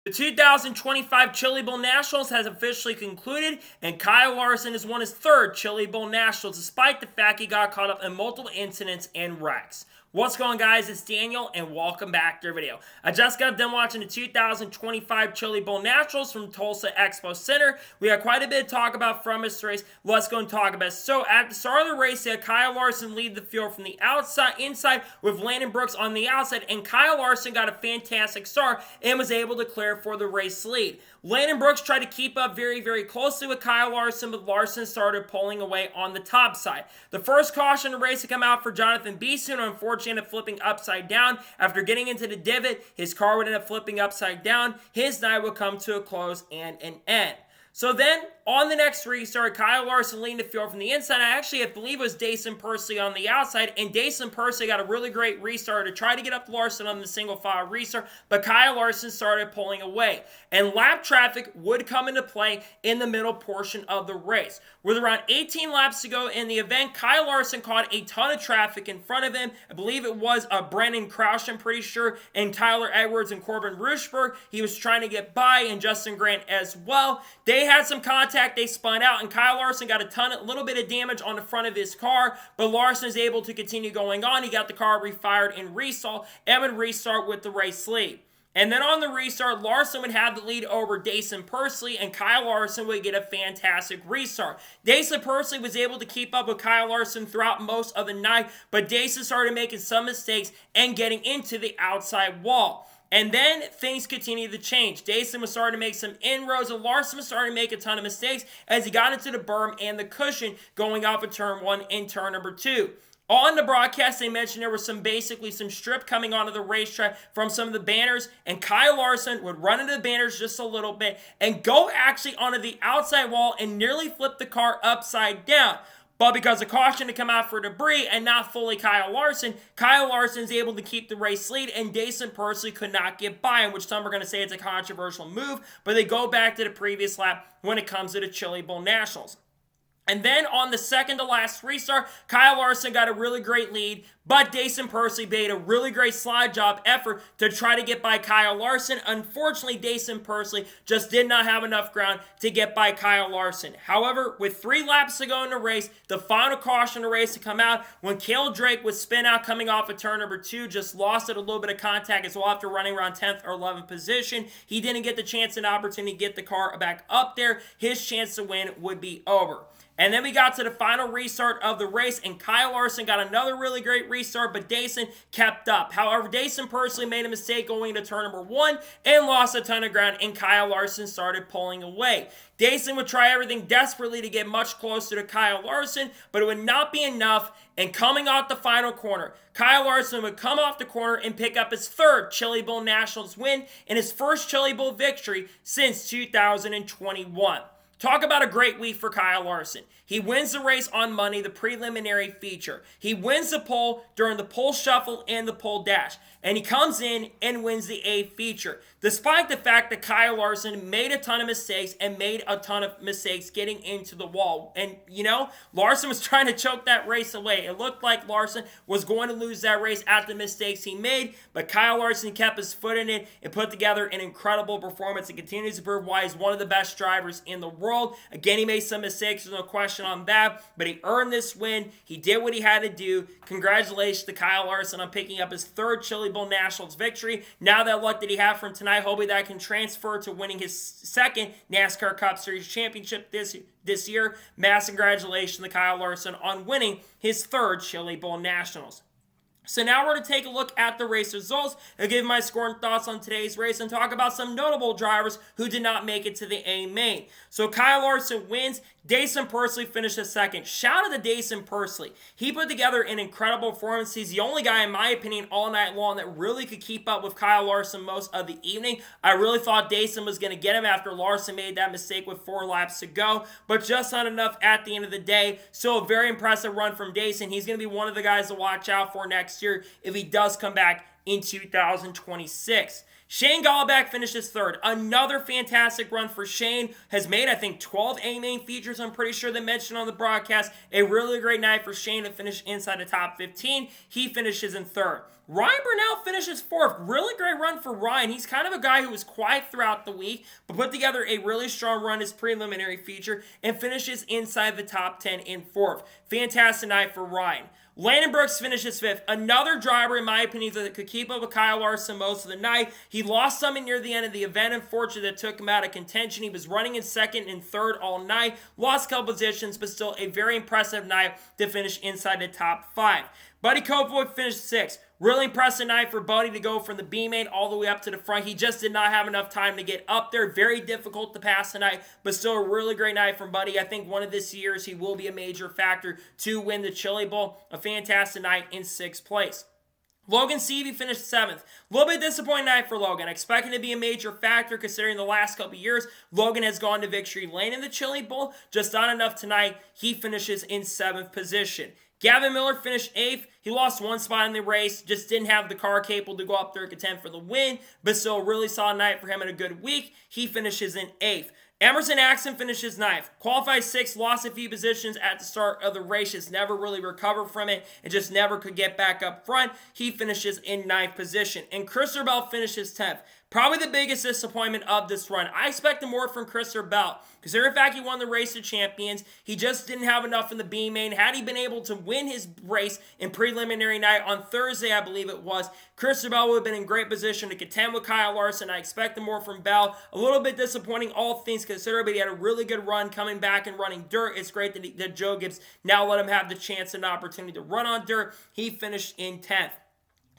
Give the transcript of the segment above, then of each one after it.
The 2025 Chili Bowl Nationals has officially concluded, and Kyle Larson has won his third Chili Bowl Nationals, despite the fact he got caught up in multiple incidents and wrecks. What's going on, guys? It's Daniel, and welcome back to our video. I just got done watching the 2025 Chili Bowl Nationals from Tulsa Expo Center. We had quite a bit to talk about from this race. Let's go and talk about it. So, at the start of the race, they had Kyle Larson lead the field from the inside with Landon Brooks on the outside, and Kyle Larson got a fantastic start and was able to clear for the race lead. Landon Brooks tried to keep up very, very closely with Kyle Larson, but Larson started pulling away on the top side. The first caution in the race to come out for Jonathan Beeson, unfortunately, ended up flipping upside down. After getting into the divot, his car would end up flipping upside down. His night would come to a close and an end. So then, on the next restart, Kyle Larson leading the field from the inside. I believe it was Dason Persley on the outside, and Dason Persley got a really great restart to try to get up Larson on the single file restart, but Kyle Larson started pulling away. And lap traffic would come into play in the middle portion of the race. With around 18 laps to go in the event, Kyle Larson caught a ton of traffic in front of him. I believe it was Brendan Crouch, I'm pretty sure, and Tyler Edwards and Corbin Rushberg. He was trying to get by, and Justin Grant as well. They had some contact, they spun out, and Kyle Larson got a little bit of damage on the front of his car, but Larson is able to continue going on. He got the car refired and restalled, and would restart with the race lead. And then on the restart, Larson would have the lead over Dason Persley, and Kyle Larson would get a fantastic restart. Dason Persley was able to keep up with Kyle Larson throughout most of the night, but Dason started making some mistakes and getting into the outside wall. And then things continued to change. Dason was starting to make some inroads, and Larson was starting to make a ton of mistakes as he got into the berm and the cushion going off of turn 1 and turn number 2. On the broadcast, they mentioned there was some strip coming onto the racetrack from some of the banners, and Kyle Larson would run into the banners just a little bit and go actually onto the outside wall and nearly flip the car upside down. But because of caution to come out for debris and not fully Kyle Larson's able to keep the race lead, and Dason Persley could not get by, in which some are going to say it's a controversial move, but they go back to the previous lap when it comes to the Chili Bowl Nationals. And then on the second to last restart, Kyle Larson got a really great lead, but Dason Persley made a really great slide job effort to try to get by Kyle Larson. Unfortunately, Dason Persley just did not have enough ground to get by Kyle Larson. However, with 3 laps to go in the race, the final caution in the race to come out when Cale Drake was spin out coming off of turn number 2, just lost it a little bit of contact as well after running around 10th or 11th position. He didn't get the chance and opportunity to get the car back up there. His chance to win would be over. And then we got to the final restart of the race, and Kyle Larson got another really great restart, but Dason kept up. However, Dason personally made a mistake going into turn number 1 and lost a ton of ground, and Kyle Larson started pulling away. Dason would try everything desperately to get much closer to Kyle Larson, but it would not be enough, and coming off the final corner, Kyle Larson would come off the corner and pick up his third Chili Bowl Nationals win and his first Chili Bowl victory since 2021. Talk about a great week for Kyle Larson. He wins the race on Monday, the preliminary feature. He wins the pole during the pole shuffle and the pole dash. And he comes in and wins the A feature. Despite the fact that Kyle Larson made a ton of mistakes and made a ton of mistakes getting into the wall. And, Larson was trying to choke that race away. It looked like Larson was going to lose that race after the mistakes he made. But Kyle Larson kept his foot in it and put together an incredible performance. It continues to prove why he's one of the best drivers in the world. Again, he made some mistakes, there's no question on that, but he earned this win. He did what he had to do. Congratulations to Kyle Larson on picking up his third Chili Bowl Nationals victory. Now that luck that he had from tonight, hopefully that can transfer to winning his second NASCAR Cup Series championship this year. Massive congratulations to Kyle Larson on winning his third Chili Bowl Nationals. So now we're going to take a look at the race results and give my score and thoughts on today's race and talk about some notable drivers who did not make it to the A main. So Kyle Larson wins. Dason Persley finishes second. Shout out to Dason Persley. He put together an incredible performance. He's the only guy, in my opinion, all night long that really could keep up with Kyle Larson most of the evening. I really thought Dason was going to get him after Larson made that mistake with 4 laps to go, but just not enough at the end of the day. Still a very impressive run from Dason. He's going to be one of the guys to watch out for next year if he does come back in 2026. Shane Gallowback finishes third. Another fantastic run for Shane. Has made, I think, 12 A-main features, I'm pretty sure they mentioned on the broadcast. A really great night for Shane to finish inside the top 15. He finishes in third. Ryan Burnell finishes 4th. Really great run for Ryan. He's kind of a guy who was quiet throughout the week, but put together a really strong run his preliminary feature and finishes inside the top 10 in 4th. Fantastic night for Ryan. Landon Brooks finishes 5th. Another driver, in my opinion, that could keep up with Kyle Larson most of the night. He lost something near the end of the event, unfortunately, that took him out of contention. He was running in 2nd and 3rd all night. Lost a couple positions, but still a very impressive night to finish inside the top 5. Buddy Kofoid finished 6th. Really impressive night for Buddy to go from the B main all the way up to the front. He just did not have enough time to get up there. Very difficult to pass tonight, but still a really great night from Buddy. I think one of this year's he will be a major factor to win the Chili Bowl. A fantastic night in 6th place. Logan Seavey finished 7th. A little bit disappointing night for Logan. Expecting to be a major factor considering the last couple years. Logan has gone to victory lane in the Chili Bowl. Just not enough tonight. He finishes in 7th position. Gavin Miller finished 8th. He lost one spot in the race. Just didn't have the car capable to go up there and contend for the win. But still a really solid night for him in a good week. He finishes in 8th. Emerson Axon finishes 9th. Qualified 6th, lost a few positions at the start of the race. Just never really recovered from it and just never could get back up front. He finishes in 9th position. And Christopher Bell finishes 10th. Probably the biggest disappointment of this run. I expected more from Christopher Bell. Considering the fact he won the Race of Champions, he just didn't have enough in the B main. Had he been able to win his race in preliminary night on Thursday, I believe it was, Christopher Bell would have been in great position to contend with Kyle Larson. I expected more from Bell. A little bit disappointing, all things considered, but he had a really good run coming back and running dirt. It's great that Joe Gibbs now let him have the chance and opportunity to run on dirt. He finished in 10th.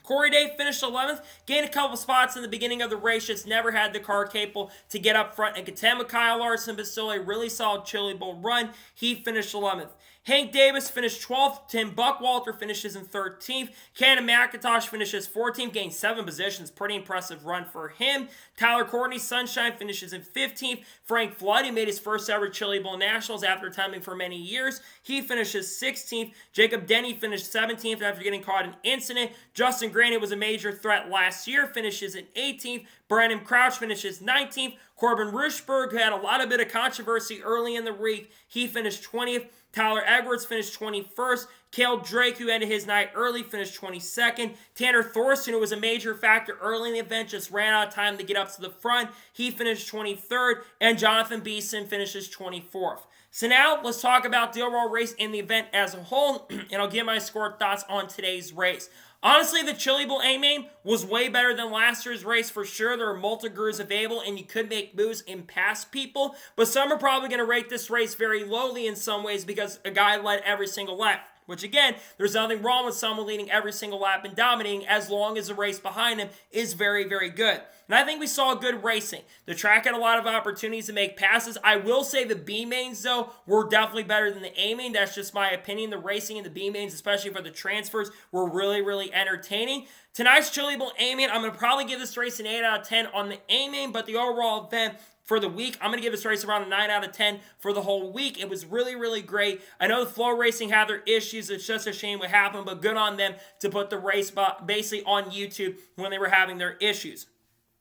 Corey Day finished 11th, gained a couple spots in the beginning of the race, just never had the car capable to get up front and contend with Kyle Larson, but still a really solid Chili Bowl run. He finished 11th. Hank Davis finished 12th. Tim Buckwalter finishes in 13th. Cannon McIntosh finishes 14th, gained 7 positions. Pretty impressive run for him. Tyler Courtney Sunshine finishes in 15th. Frank Flood, who made his first ever Chili Bowl Nationals after timing for many years, he finishes 16th. Jacob Denny finished 17th after getting caught in an incident. Justin Grant, who was a major threat last year, finishes in 18th. Brandon Crouch finishes 19th. Corbin Rushberg, who had a lot of bit of controversy early in the week, he finished 20th. Tyler Edwards finished 21st. Cale Drake, who ended his night early, finished 22nd. Tanner Thorson, who was a major factor early in the event, just ran out of time to get up to the front. He finished 23rd. And Jonathan Beeson finishes 24th. So now let's talk about the overall race in the event as a whole, and I'll give my score thoughts on today's race. Honestly, the Chili Bowl A-Main was way better than last year's race for sure. There are multi-gurus available, and you could make moves and pass people, but some are probably going to rate this race very lowly in some ways because a guy led every single lap. Which again, there's nothing wrong with someone leading every single lap and dominating as long as the race behind him is very, very good. And I think we saw good racing. The track had a lot of opportunities to make passes. I will say the B mains, though, were definitely better than the A main. That's just my opinion. The racing in the B mains, especially for the transfers, were really, really entertaining. Tonight's Chili Bowl A main, I'm going to probably give this race an 8 out of 10 on the A main, but the overall event for the week, I'm going to give this race around a 9 out of 10 for the whole week. It was really, really great. I know the Flow Racing had their issues. It's just a shame what happened, but good on them to put the race basically on YouTube when they were having their issues.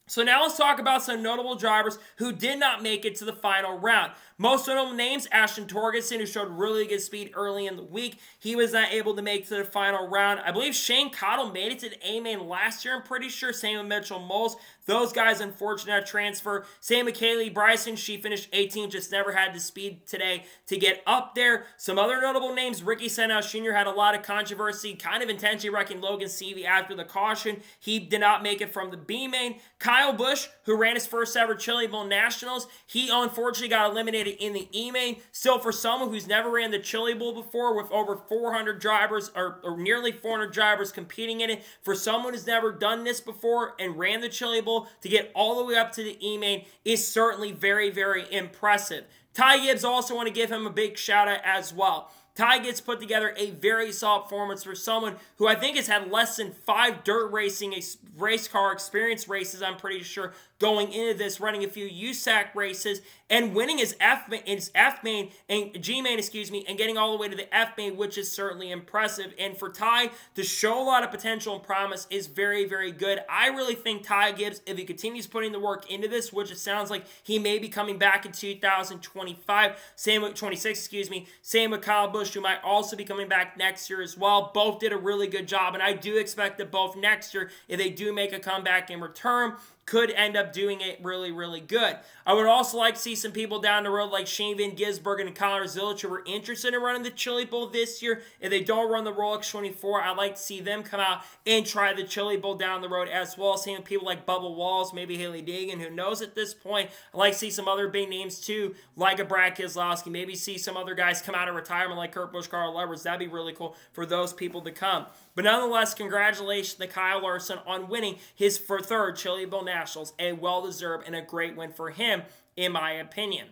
So now let's talk about some notable drivers who did not make it to the final round. Most notable names, Ashton Torgerson, who showed really good speed early in the week. He was not able to make it to the final round. I believe Shane Cottle made it to the A-Main last year, I'm pretty sure. Same with Mitchell Moles. Those guys, unfortunately, transfer. Same with Kaylee Bryson. She finished 18th, just never had the speed today to get up there. Some other notable names, Ricky Stenhouse Jr. had a lot of controversy, kind of intentionally wrecking Logan Seavey after the caution. He did not make it from the B-Main. Kyle Busch, who ran his first ever Chili Bowl Nationals, he unfortunately got eliminated in the E-Main. Still, for someone who's never ran the Chili Bowl before with over 400 drivers, or nearly 400 drivers competing in it, for someone who's never done this before and ran the Chili Bowl to get all the way up to the E-Main is certainly very, very impressive. Ty Gibbs, also want to give him a big shout out as well. Ty Gibbs put together a very solid performance for someone who I think has had less than 5 dirt racing race car experience races, I'm pretty sure, going into this, running a few USAC races and winning his F main and G main, and getting all the way to the F main, which is certainly impressive. And for Ty to show a lot of potential and promise is very, very good. I really think Ty Gibbs, if he continues putting the work into this, which it sounds like he may be coming back in 2025, same with 26, same with Kyle Busch, who might also be coming back next year as well. Both did a really good job, and I do expect that both next year, if they do make a comeback and return, could end up doing it really, really good. I would also like to see some people down the road like Shane Van Gisbergen and Connor Zilic who were interested in running the Chili Bowl this year. If they don't run the Rolex 24, I'd like to see them come out and try the Chili Bowl down the road as well. Same with people like Bubba Wallace, maybe Haley Dagan, who knows at this point. I'd like to see some other big names too, like a Brad Keselowski. Maybe see some other guys come out of retirement like Kurt Busch, Carl Edwards. That'd be really cool for those people to come. But nonetheless, congratulations to Kyle Larson on winning his third Chili Bowl Nationals. A well-deserved and a great win for him, in my opinion.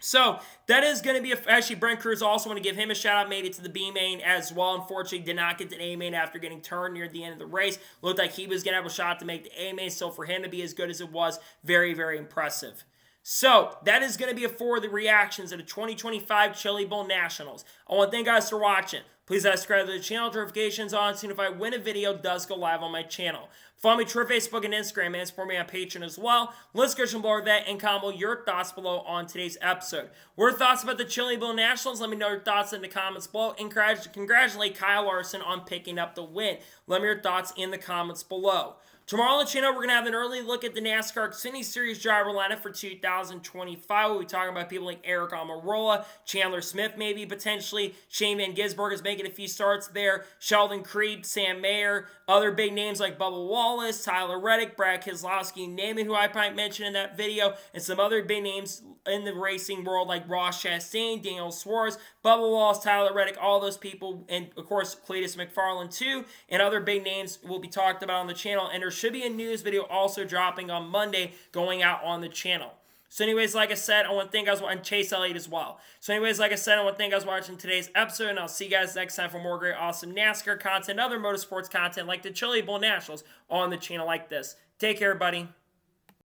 So that is going to be actually Brent Cruz. Also want to give him a shout out, made it to the B main as well. Unfortunately, did not get to the A main after getting turned near the end of the race. Looked like he was going to have a shot to make the A main. So for him to be as good as it was, very, very impressive. So that is going to be it for the reactions of the 2025 Chili Bowl Nationals. I want to thank you guys for watching. Please subscribe to the channel, notifications on, so if I win a video, it does go live on my channel. Follow me Twitter, Facebook, and Instagram, and support me on Patreon as well. Let's go below that and comment your thoughts below on today's episode. What are your thoughts about the Chili Bowl Nationals? Let me know your thoughts in the comments below. And congratulate Kyle Larson on picking up the win. Let me know your thoughts in the comments below. Tomorrow on the channel, we're going to have an early look at the NASCAR Xfinity Series driver lineup for 2025. We'll be talking about people like Eric Almirola, Chandler Smith maybe, potentially. Shane Van Gisbergen is making a few starts there. Sheldon Creed, Sam Mayer, other big names like Bubba Wallace, Tyler Reddick, Brad Keselowski, name it, who I might mention in that video, and some other big names in the racing world like Ross Chastain, Daniel Suarez, Bubba Wallace, Tyler Reddick, all those people, and of course Cletus McFarland too, and other big names will be talked about on the channel. And there should be a news video also dropping on Monday going out on the channel. So anyways, like I said, I want to thank you guys watching Chase Elliott as well. So anyways, like I said, I want to thank you guys watching today's episode, and I'll see you guys next time for more great, awesome NASCAR content, other motorsports content like the Chili Bowl Nationals on the channel like this. Take care, everybody.